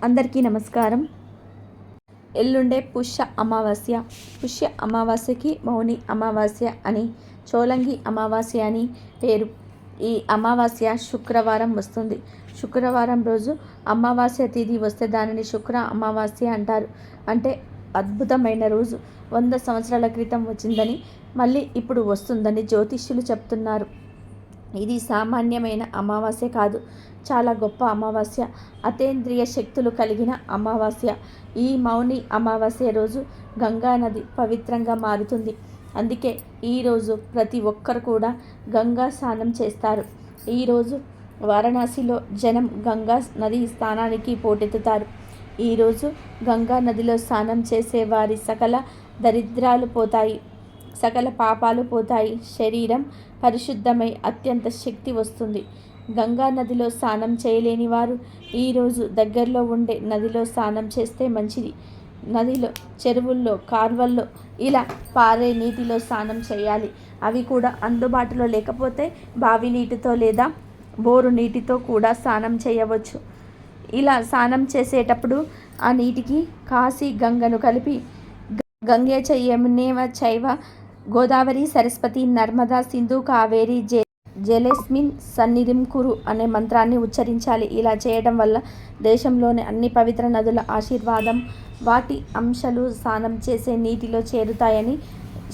అందరికీ నమస్కారం. ఎల్లుండే పుష్య అమావాస్యకి మౌని అమావాస్య అని, చోలంగి అమావాస్య అని పేరు. ఈ అమావాస్య శుక్రవారం వస్తుంది. శుక్రవారం రోజు అమావాస్య తిథి వస్తే దానిని శుక్ర అమావాస్య అంటారు. అంటే అద్భుతమైన రోజు. 100 సంవత్సరాల క్రితం వచ్చిందని, మళ్ళీ ఇప్పుడు వస్తుందని జ్యోతిష్యులు చెప్తున్నారు. ఇది సామాన్యమైన అమావాస్య కాదు, చాలా గొప్ప అమావాస్య. అతీంద్రియ శక్తులు కలిగిన అమావాస్య. ఈ మౌని అమావాస్య రోజు గంగా నది పవిత్రంగా మారుతుంది. అందుకే ఈరోజు ప్రతి ఒక్కరు కూడా గంగా స్నానం చేస్తారు. ఈరోజు వారణాసిలో జనం గంగా నది స్నానానికి పోటెత్తుతారు. ఈరోజు గంగా నదిలో స్నానం చేసే వారి సకల దరిద్రాలు పోతాయి, సకల పాపాలు పోతాయి, శరీరం పరిశుద్ధమై అత్యంత శక్తి వస్తుంది. గంగా నదిలో స్నానం చేయలేని వారు ఈరోజు దగ్గరలో ఉండే నదిలో స్నానం చేస్తే మంచిది. నదిలో, చెరువుల్లో, కాలువల్లో ఇలా పారే నీటిలో స్నానం చేయాలి. అవి కూడా అందుబాటులో లేకపోతే బావి నీటితో లేదా బోరు నీటితో కూడా స్నానం చేయవచ్చు. ఇలా స్నానం చేసేటప్పుడు ఆ నీటికి కాశీ గంగను కలిపి గంగే చ యమునేవ చైవ గోదావరి సరస్వతి నర్మదా సింధు కావేరి జలేస్మిన్ సన్నిధిం కురు అనే మంత్రాన్ని ఉచ్చరించాలి. ఇలా చేయడం వల్ల దేశంలోని అన్ని పవిత్ర నదుల ఆశీర్వాదం వాటి అంశాలు స్నానం చేసే నీటిలో చేరుతాయని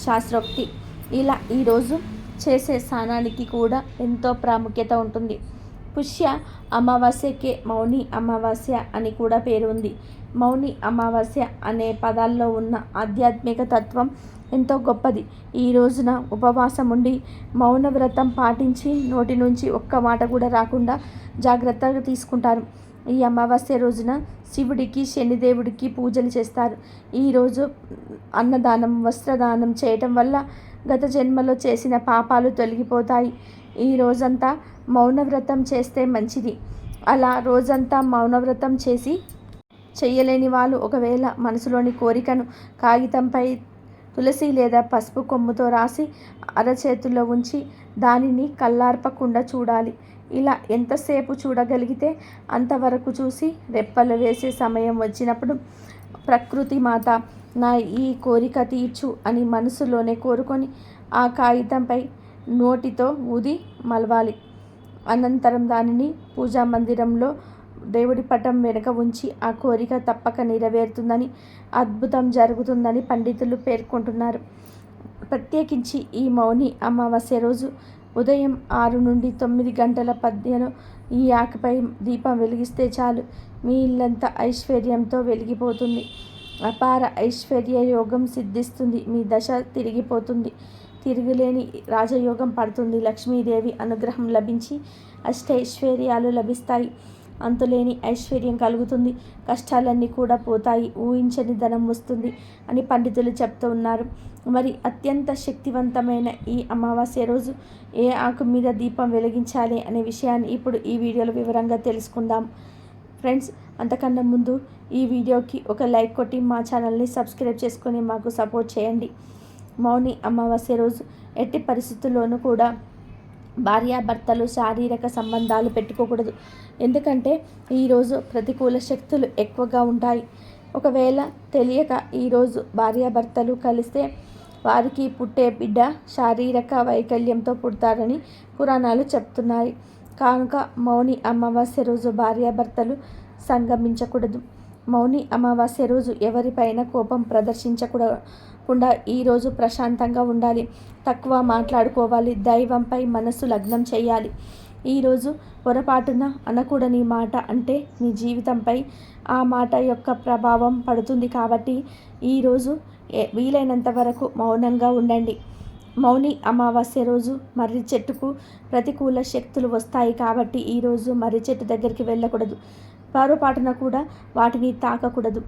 శాస్త్రోక్తి. ఇలా ఈరోజు చేసే స్నానానికి కూడా ఎంతో ప్రాముఖ్యత ఉంటుంది. పుష్య అమావాస్యకే మౌని అమావాస్య అని కూడా పేరు ఉంది. మౌని అమావాస్య అనే పదాల్లో ఉన్న ఆధ్యాత్మిక తత్వం ఎంతో గొప్పది. ఈ రోజున ఉపవాసం ఉండి మౌన వ్రతం పాటించి నోటి నుంచి ఒక్క మాట కూడా రాకుండా జాగ్రత్తగా తీసుకుంటారు. ఈ అమావాస్య రోజున శివుడికి, శనిదేవుడికి పూజలు చేస్తారు. ఈరోజు అన్నదానం, వస్త్రదానం చేయటం వల్ల గత జన్మలో చేసిన పాపాలు తొలగిపోతాయి. ఈ రోజంతా మౌనవ్రతం చేస్తే మంచిది. అలా రోజంతా మౌనవ్రతం చేయలేని వాళ్ళు ఒకవేళ మనసులోని కోరికను కాగితంపై తులసి లేదా పసుపు కొమ్ముతో రాసి అరచేతుల్లో ఉంచి దానిని కళ్ళార్పకుండా చూడాలి. ఇలా ఎంతసేపు చూడగలిగితే అంతవరకు చూసి రెప్పలు వేసే సమయం వచ్చినప్పుడు ప్రకృతి మాత నా ఈ కోరిక తీర్చు అని మనసులోనే కోరుకొని ఆ కాగితంపై నోటితో ఊది మలవాలి. అనంతరం దానిని పూజా మందిరంలో దేవుడి పటం వెనుక ఉంచి ఆ కోరిక తప్పక నెరవేరుతుందని, అద్భుతం జరుగుతుందని పండితులు పేర్కొంటున్నారు. ప్రత్యేకించి ఈ మౌని అమావాస్య రోజు ఉదయం 6 నుండి 9 గంటల మధ్యలో ఈ ఆకుపై దీపం వెలిగిస్తే చాలు, మీ ఇల్లంతా ఐశ్వర్యంతో వెలిగిపోతుంది. అపార ఐశ్వర్య యోగం సిద్ధిస్తుంది. మీ దశ తిరిగిపోతుంది. తిరుగులేని రాజయోగం పడుతుంది. లక్ష్మీదేవి అనుగ్రహం లభించి అష్టైశ్వర్యాలు లభిస్తాయి. అంతులేని ఐశ్వర్యం కలుగుతుంది. కష్టాలన్నీ కూడా పోతాయి. ఊహించని ధనం వస్తుంది అని పండితులు చెప్తూ ఉన్నారు. మరి అత్యంత శక్తివంతమైన ఈ అమావాస్య రోజు ఏ ఆకు మీద దీపం వెలిగించాలి అనే విషయాన్ని ఇప్పుడు ఈ వీడియోలో వివరంగా తెలుసుకుందాం. ఫ్రెండ్స్, అంతకన్నా ముందు ఈ వీడియోకి ఒక లైక్ కొట్టి మా ఛానల్ని సబ్స్క్రైబ్ చేసుకొని మాకు సపోర్ట్ చేయండి. మౌని అమావాస్య రోజు ఎట్టి పరిస్థితుల్లోనూ కూడా భార్యాభర్తలు శారీరక సంబంధాలు పెట్టుకోకూడదు. ఎందుకంటే ఈరోజు ప్రతికూల శక్తులు ఎక్కువగా ఉంటాయి. ఒకవేళ తెలియక ఈరోజు భార్యాభర్తలు కలిస్తే వారికి పుట్టే బిడ్డ శారీరక వైకల్యంతో పుడతారని పురాణాలు చెప్తున్నాయి. కనుక మౌని అమావాస్య రోజు భార్యాభర్తలు సంగమించకూడదు. మౌని అమావాస్య రోజు ఎవరిపైన కోపం ప్రదర్శించకుండా ఈరోజు ప్రశాంతంగా ఉండాలి. తక్కువ మాట్లాడుకోవాలి. దైవంపై మనసు లగ్నం చేయాలి. ఈరోజు పొరపాటున అనకూడని మాట అంటే మీ జీవితంపై ఆ మాట యొక్క ప్రభావం పడుతుంది. కాబట్టి ఈరోజు వీలైనంత వరకు మౌనంగా ఉండండి. మౌని అమావాస్య రోజు మర్రి చెట్టుకు ప్రతికూల శక్తులు వస్తాయి. కాబట్టి ఈరోజు మర్రి చెట్టు దగ్గరికి వెళ్ళకూడదు. పొరపాటున కూడా వాటిని తాకకూడదు.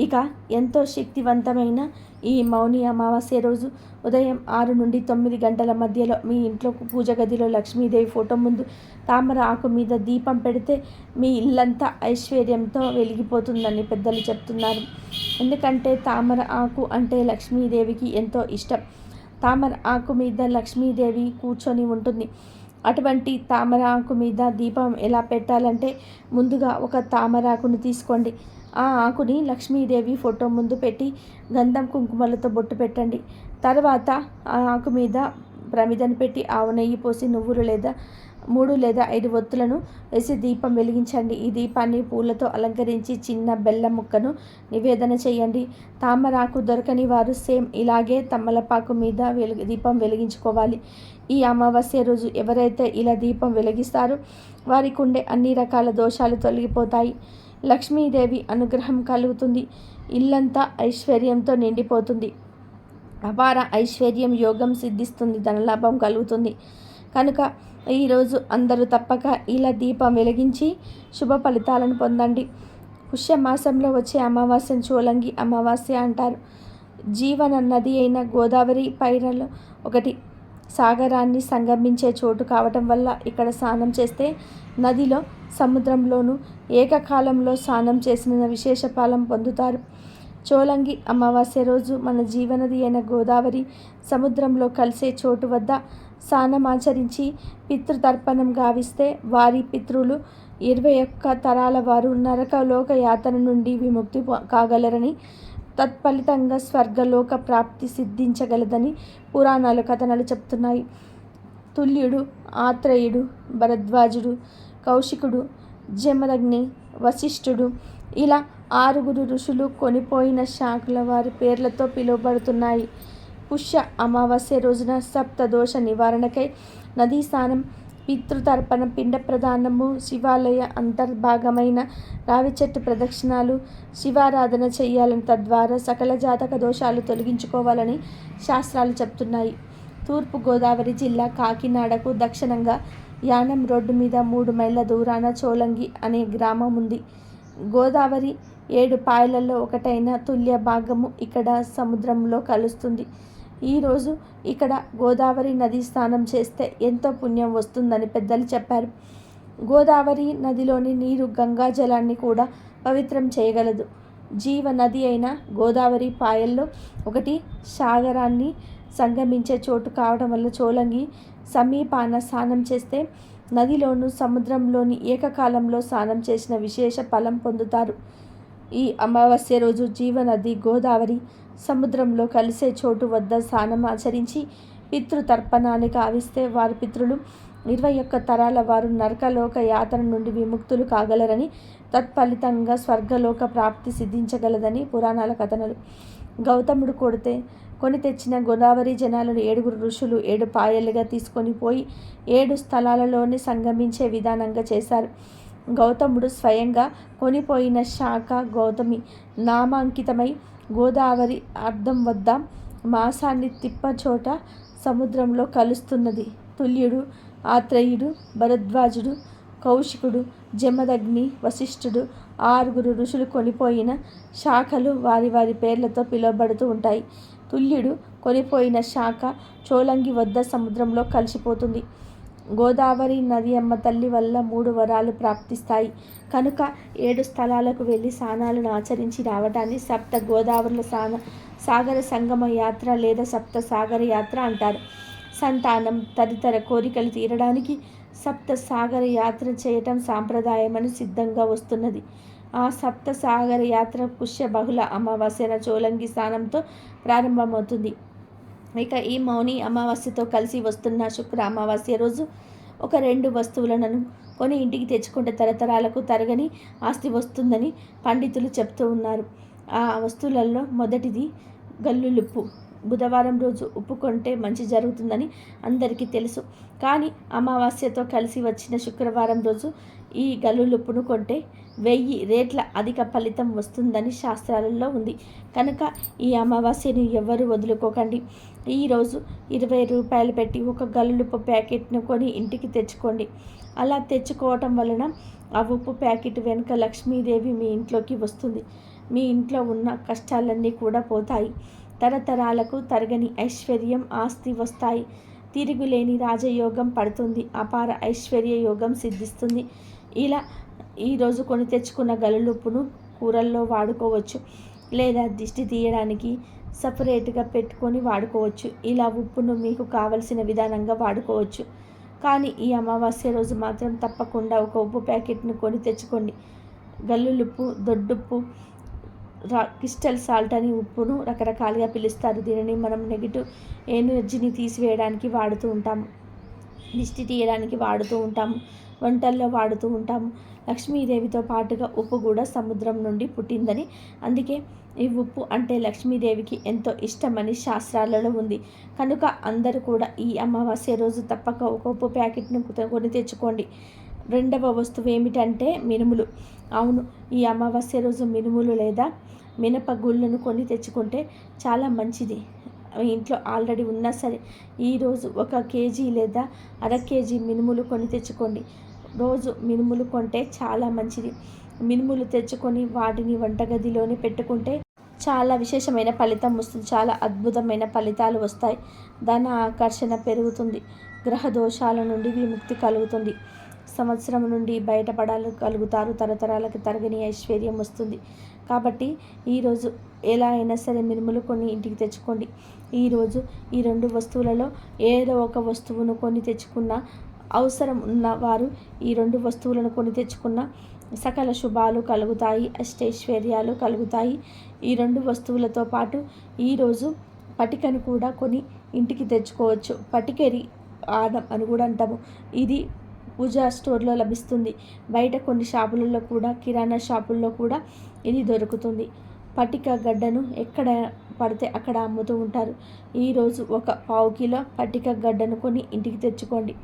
ఇక ఎంతో శక్తివంతమైన ఈ మౌని అమావాస్య రోజు ఉదయం 6 నుండి 9 గంటల మధ్యలో మీ ఇంట్లో పూజ గదిలో లక్ష్మీదేవి ఫోటో ముందు తామర ఆకు మీద దీపం పెడితే మీ ఇల్లంతా ఐశ్వర్యంతో వెలిగిపోతుందని పెద్దలు చెప్తున్నారు. ఎందుకంటే తామర ఆకు అంటే లక్ష్మీదేవికి ఎంతో ఇష్టం. తామర ఆకు మీద లక్ష్మీదేవి కూర్చొని ఉంటుంది. అటువంటి తామరాకు మీద దీపం ఎలా పెట్టాలంటే, ముందుగా ఒక తామరాకును తీసుకోండి. ఆ ఆకుని లక్ష్మీదేవి ఫోటో ముందు పెట్టి గంధం కుంకుమలతో బొట్టు పెట్టండి. తర్వాత ఆ ఆకు మీద ప్రమిదను పెట్టి ఆవు నెయ్యి పోసి నువ్వులు లేదా 3 లేదా 5 ఒత్తులను వేసి దీపం వెలిగించండి. ఈ దీపాన్ని పూలతో అలంకరించి చిన్న బెల్లం ముక్కను నివేదన చేయండి. తామరాకు దొరకని వారు సేమ్ ఇలాగే తమలపాకు మీద దీపం వెలిగించుకోవాలి. ఈ అమావాస్య రోజు ఎవరైతే ఇలా దీపం వెలిగిస్తారో వారికి ఉండే అన్ని రకాల దోషాలు తొలగిపోతాయి. లక్ష్మీదేవి అనుగ్రహం కలుగుతుంది. ఇల్లంతా ఐశ్వర్యంతో నిండిపోతుంది. అపార ఐశ్వర్యం యోగం సిద్ధిస్తుంది. ధనలాభం కలుగుతుంది. కనుక ఈరోజు అందరూ తప్పక ఇలా దీపం వెలిగించి శుభ ఫలితాలను పొందండి. పుష్యమాసంలో వచ్చే అమావాస్యను చోళంగి అమావాస్య అంటారు. జీవన నది అయిన గోదావరి పైరలో ఒకటి సాగరాన్ని సంగమించే చోటు కావటం వల్ల ఇక్కడ స్నానం చేస్తే నదిలో సముద్రంలోనూ ఏకకాలంలో స్నానం చేసిన విశేష ఫలం పొందుతారు. చోళంగి అమావాస్య రోజు మన జీవనది అయిన గోదావరి సముద్రంలో కలిసే చోటు వద్ద స్నానమాచరించి పితృతర్పణం గావిస్తే వారి పితృలు 21 తరాల వారు నరకలోక యాతన నుండి విముక్తి కాగలరని, తత్ఫలితంగా స్వర్గలోక ప్రాప్తి సిద్ధించగలదని పురాణాలు కథనాలు చెప్తున్నాయి. తుల్యుడు, ఆత్రేయుడు, భరద్వాజుడు, కౌశికుడు, జమదగ్ని, వశిష్ఠుడు ఇలా 6 ఋషులు కొనిపోయిన శాఖల వారి పేర్లతో పిలువబడుతున్నాయి. పుష్య అమావాస్య రోజున సప్తదోష నివారణకై నదీ స్నానం, పితృతర్పణ, పిండ ప్రదానము, శివాలయ అంతర్భాగమైన రావి చెట్టు ప్రదక్షిణాలు, శివారాధన చేయాలని, తద్వారా సకల జాతక దోషాలు తొలగించుకోవాలని శాస్త్రాలు చెప్తున్నాయి. తూర్పు గోదావరి జిల్లా కాకినాడకు దక్షిణంగా యానం రోడ్డు మీద 3 మైళ్ళ దూరాన చోళంగి అనే గ్రామం ఉంది. గోదావరి 7 పాయలలో ఒకటైన తుల్య భాగము ఇక్కడ సముద్రంలో కలుస్తుంది. ఈరోజు ఇక్కడ గోదావరి నది స్నానం చేస్తే ఎంతో పుణ్యం వస్తుందని పెద్దలు చెప్పారు. గోదావరి నదిలోని నీరు గంగా జలాన్ని కూడా పవిత్రం చేయగలదు. జీవ నది అయిన గోదావరి పాయల్లో ఒకటి సాగరాన్ని సంగమించే చోటు కావడం వల్ల చోళంగి సమీపాన స్నానం చేస్తే నదిలోను సముద్రంలోని ఏకకాలంలో స్నానం చేసిన విశేష ఫలం పొందుతారు. ఈ అమావాస్య రోజు జీవనది గోదావరి సముద్రంలో కలిసే చోటు వద్ద స్నానం ఆచరించి పితృతర్పణాన్ని గావిస్తే వారి పితృలు 21 తరాల వారు నరకలోక యాతన నుండి విముక్తులు కాగలరని, తత్ఫలితంగా స్వర్గలోక ప్రాప్తి సిద్ధించగలదని పురాణాల కథనాలు. గౌతముడు కొని తెచ్చిన గోదావరి జనాలను 7 ఋషులు 7 పాయలుగా తీసుకొని పోయి 7 స్థలాలలోనే సంగమించే విధానంగా చేశారు. గౌతముడు స్వయంగా కొనిపోయిన శాఖ గౌతమి నామాంకితమై గోదావరి అర్థం వద్ద మాసాన్ని తిప్పచోట సముద్రంలో కలుస్తున్నది. తుల్యుడు, ఆత్రేయుడు, భరద్వాజుడు, కౌశికుడు, జమదగ్ని, వశిష్ఠుడు 6 ఋషులు కొనిపోయిన శాఖలు వారి వారి పేర్లతో పిలువబడుతూ ఉంటాయి. తుల్యుడు కొనిపోయిన శాఖ చోళంగి వద్ద సముద్రంలో కలిసిపోతుంది. గోదావరి నది అమ్మ తల్లి వల్ల 3 వరాలు ప్రాప్తిస్తాయి కనుక 7 స్థలాలకు వెళ్ళి స్నానాలను ఆచరించి రావడాన్ని సప్త గోదావరుల సాగర సంగమ యాత్ర లేదా సప్త సాగర యాత్ర అంటారు. సంతానం తదితర కోరికలు తీరడానికి సప్త సాగర యాత్ర చేయటం సాంప్రదాయమని సిద్ధంగా వస్తున్నది. ఆ సప్త సాగర యాత్ర పుష్య బహుళ అమావాస్యన చోళంగి స్నానంతో ప్రారంభమవుతుంది. ఇక ఈ మౌని అమావాస్యతో కలిసి వస్తున్న శుక్ర అమావాస్య రోజు ఒక 2 వస్తువులను కొని ఇంటికి తెచ్చుకుంటే తరతరాలకు తరగని ఆస్తి వస్తుందని పండితులు చెప్తూ ఉన్నారు. ఆ వస్తువులలో మొదటిది గల్లులుప్పు. బుధవారం రోజు ఉప్పు కొంటే మంచి జరుగుతుందని అందరికీ తెలుసు. కానీ అమావాస్యతో కలిసి వచ్చిన శుక్రవారం రోజు ఈ గల్లులుప్పును కొంటే 1000 రేట్ల అధిక ఫలితం వస్తుందని శాస్త్రాలలో ఉంది. కనుక ఈ అమావాస్యను ఎవ్వరూ వదులుకోకండి. ఈరోజు 20 రూపాయలు పెట్టి ఒక గల్లులుప్పు ప్యాకెట్ను కొని ఇంటికి తెచ్చుకోండి. అలా తెచ్చుకోవటం వలన ఆ ఉప్పు ప్యాకెట్ వెనుక లక్ష్మీదేవి మీ ఇంట్లోకి వస్తుంది. మీ ఇంట్లో ఉన్న కష్టాలన్నీ కూడా పోతాయి. తరతరాలకు తరగని ఐశ్వర్యం, ఆస్తి వస్తాయి. తిరుగులేని రాజయోగం పడుతుంది. అపార ఐశ్వర్య యోగం సిద్ధిస్తుంది. ఇలా ఈరోజు కొని తెచ్చుకున్న గల్లులుప్పును కూరల్లో వాడుకోవచ్చు, లేదా దిష్టి తీయడానికి సపరేట్గా పెట్టుకొని వాడుకోవచ్చు. ఇలా ఉప్పును మీకు కావలసిన విధానంగా వాడుకోవచ్చు. కానీ ఈ అమావాస్య రోజు మాత్రం తప్పకుండా ఒక ఉప్పు ప్యాకెట్ను కొని తెచ్చుకోండి. గల్లులుప్పు, దొడ్డుప్పు, క్రిస్టల్ సాల్ట్ అని ఉప్పును రకరకాలుగా పిలుస్తారు. దీనిని మనం నెగిటివ్ ఎనర్జీని తీసివేయడానికి వాడుతూ ఉంటాము, దిష్టి తీయడానికి వాడుతూ ఉంటాము, వంటల్లో వాడుతూ ఉంటాము. లక్ష్మీదేవితో పాటుగా ఉప్పు కూడా సముద్రం నుండి పుట్టిందని, అందుకే ఈ ఉప్పు అంటే లక్ష్మీదేవికి ఎంతో ఇష్టమని శాస్త్రాలలో ఉంది. కనుక అందరూ కూడా ఈ అమావాస్య రోజు తప్పక ఒక ఉప్పు ప్యాకెట్ను కొని తెచ్చుకోండి. రెండవ వస్తువు ఏమిటంటే మినుములు. అవును, ఈ అమావాస్య రోజు మినుములు లేదా మినపగుళ్ళను కొని తెచ్చుకుంటే చాలా మంచిది. ఇంట్లో ఆల్రెడీ ఉన్నా సరే ఈరోజు 1 కేజీ లేదా అర కేజీ మినుములు కొని తెచ్చుకోండి. రోజు మినుములు కొంటే చాలా మంచిది. మినుములు తెచ్చుకొని వాటిని వంటగదిలోనే పెట్టుకుంటే చాలా విశేషమైన ఫలితం వస్తుంది. చాలా అద్భుతమైన ఫలితాలు వస్తాయి. ధన ఆకర్షణ పెరుగుతుంది. గ్రహ దోషాల నుండి విముక్తి కలుగుతుంది. సంవత్సరం నుండి బయటపడగలుగుతారు. తరతరాలకు తరగని ఐశ్వర్యం వస్తుంది. కాబట్టి ఈరోజు ఎలా అయినా సరే మినుములు కొని ఇంటికి తెచ్చుకోండి. ఈరోజు ఈ 2 వస్తువులలో ఏదో ఒక వస్తువును కొని తెచ్చుకున్న, అవసరం ఉన్న వారు ఈ 2 వస్తువులను కొని తెచ్చుకున్న సకల శుభాలు కలుగుతాయి, అష్టైశ్వర్యాలు కలుగుతాయి. ఈ 2 వస్తువులతో పాటు ఈరోజు పటికను కూడా కొని ఇంటికి తెచ్చుకోవచ్చు. పటికెరి ఆడం అని కూడా అంటాము. ఇది పూజా స్టోర్లో లభిస్తుంది. బయట కొన్ని షాపులలో కూడా, కిరాణా షాపుల్లో కూడా ఇది దొరుకుతుంది. పటిక గడ్డను ఎక్కడ పడితే అక్కడ అమ్ముతూ ఉంటారు. ఈరోజు 1 పావు కిలో పటిక గడ్డను కొని ఇంటికి తెచ్చుకోండి.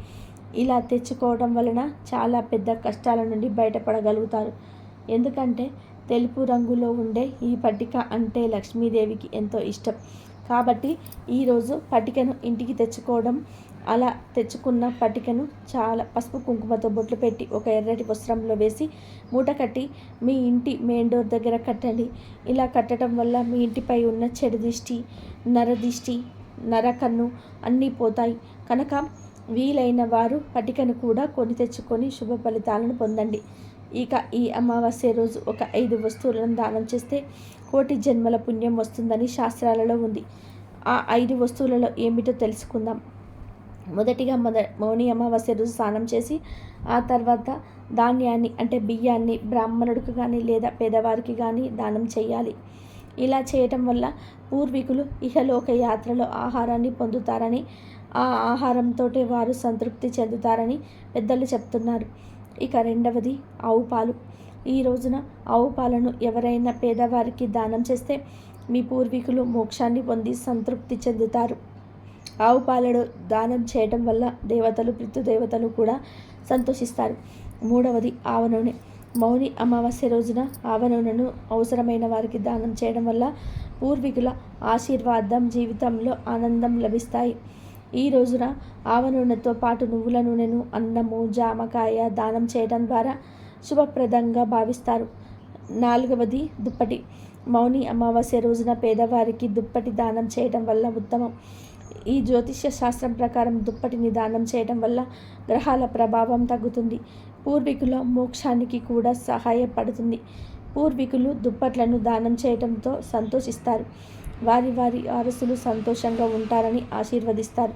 ఇలా తెచ్చుకోవడం వలన చాలా పెద్ద కష్టాల నుండి బయటపడగలుగుతారు. ఎందుకంటే తెలుపు రంగులో ఉండే ఈ పటిక అంటే లక్ష్మీదేవికి ఎంతో ఇష్టం. కాబట్టి ఈరోజు పటికను ఇంటికి తెచ్చుకోవడం, అలా తెచ్చుకున్న పటికను చాలా పసుపు కుంకుమతో బొట్లు పెట్టి ఒక ఎర్రటి వస్త్రంలో వేసి మూట కట్టి మీ ఇంటి మెయిన్ డోర్ దగ్గర కట్టండి. ఇలా కట్టడం వల్ల మీ ఇంటిపై ఉన్న చెడు దిష్టి, నరదిష్టి, నరకన్ను అన్నీ పోతాయి. కనుక వీలైన వారు పటికను కూడా కొని తెచ్చుకొని శుభ ఫలితాలను పొందండి. ఇక ఈ అమావాస్య రోజు ఒక 5 వస్తువులను దానం చేస్తే కోటి జన్మల పుణ్యం వస్తుందని శాస్త్రాలలో ఉంది. ఆ 5 వస్తువులలో ఏమిటో తెలుసుకుందాం. మొదటిగా మౌని అమావాస్య రోజు స్నానం చేసి ఆ తర్వాత ధాన్యాన్ని అంటే బియ్యాన్ని బ్రాహ్మణుడికి కానీ లేదా పేదవారికి కానీ దానం చేయాలి. ఇలా చేయటం వల్ల పూర్వీకులు ఇహలోక యాత్రలో ఆహారాన్ని పొందుతారని, ఆ ఆహారంతో వారు సంతృప్తి చెందుతారని పెద్దలు చెప్తున్నారు. ఇక రెండవది ఆవు పాలు. ఈ రోజున ఆవు పాలను ఎవరైనా పేదవారికి దానం చేస్తే మీ పూర్వీకులు మోక్షాన్ని పొంది సంతృప్తి చెందుతారు. ఆవు పాలను దానం చేయడం వల్ల దేవతలు, పితృదేవతలు కూడా సంతోషిస్తారు. మూడవది ఆవ నూనె. మౌని అమావాస్య రోజున ఆవ నూనెను అవసరమైన వారికి దానం చేయడం వల్ల పూర్వీకుల ఆశీర్వాదం, జీవితంలో ఆనందం లభిస్తాయి. ఈ రోజున ఆవ నూనెతో పాటు నువ్వుల నూనెను, అన్నము, జామకాయ దానం చేయడం ద్వారా శుభప్రదంగా భావిస్తారు. నాలుగవది దుప్పటి. మౌని అమావాస్య రోజున పేదవారికి దుప్పటి దానం చేయడం వల్ల ఉత్తమం. ఈ జ్యోతిష్య శాస్త్రం ప్రకారం దుప్పటిని దానం చేయడం వల్ల గ్రహాల ప్రభావం తగ్గుతుంది. పూర్వీకుల మోక్షానికి కూడా సహాయపడుతుంది. పూర్వీకులు దుప్పట్లను దానం చేయడంతో సంతోషిస్తారు. వారి వారసులు సంతోషంగా ఉంటారని ఆశీర్వదిస్తారు.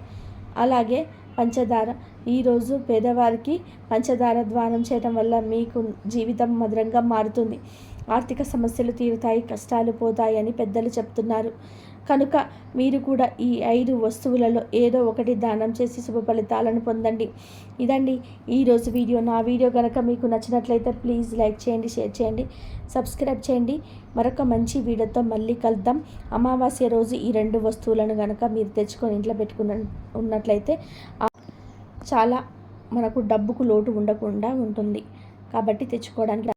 అలాగే పంచదార. ఈరోజు పేదవారికి పంచదార దానం చేయడం వల్ల మీకు జీవితం మధురంగా మారుతుంది. ఆర్థిక సమస్యలు తీరుతాయి, కష్టాలు పోతాయి అని పెద్దలు చెప్తున్నారు. కనుక మీరు కూడా ఈ 5 వస్తువులలో ఏదో ఒకటి దానం చేసి శుభ ఫలితాలను పొందండి. ఇదండి ఈరోజు వీడియో. నా వీడియో కనుక మీకు నచ్చినట్లయితే ప్లీజ్ లైక్ చేయండి, షేర్ చేయండి, సబ్స్క్రైబ్ చేయండి. మరొక మంచి వీడియోతో మళ్ళీ కలుద్దాం. అమావాస్య రోజు ఈ 2 వస్తువులను కనుక మీరు తెచ్చుకొని ఇంట్లో ఉన్నట్లయితే చాలా మనకు డబ్బుకు లోటు ఉండకుండా ఉంటుంది. కాబట్టి తెచ్చుకోవడానికి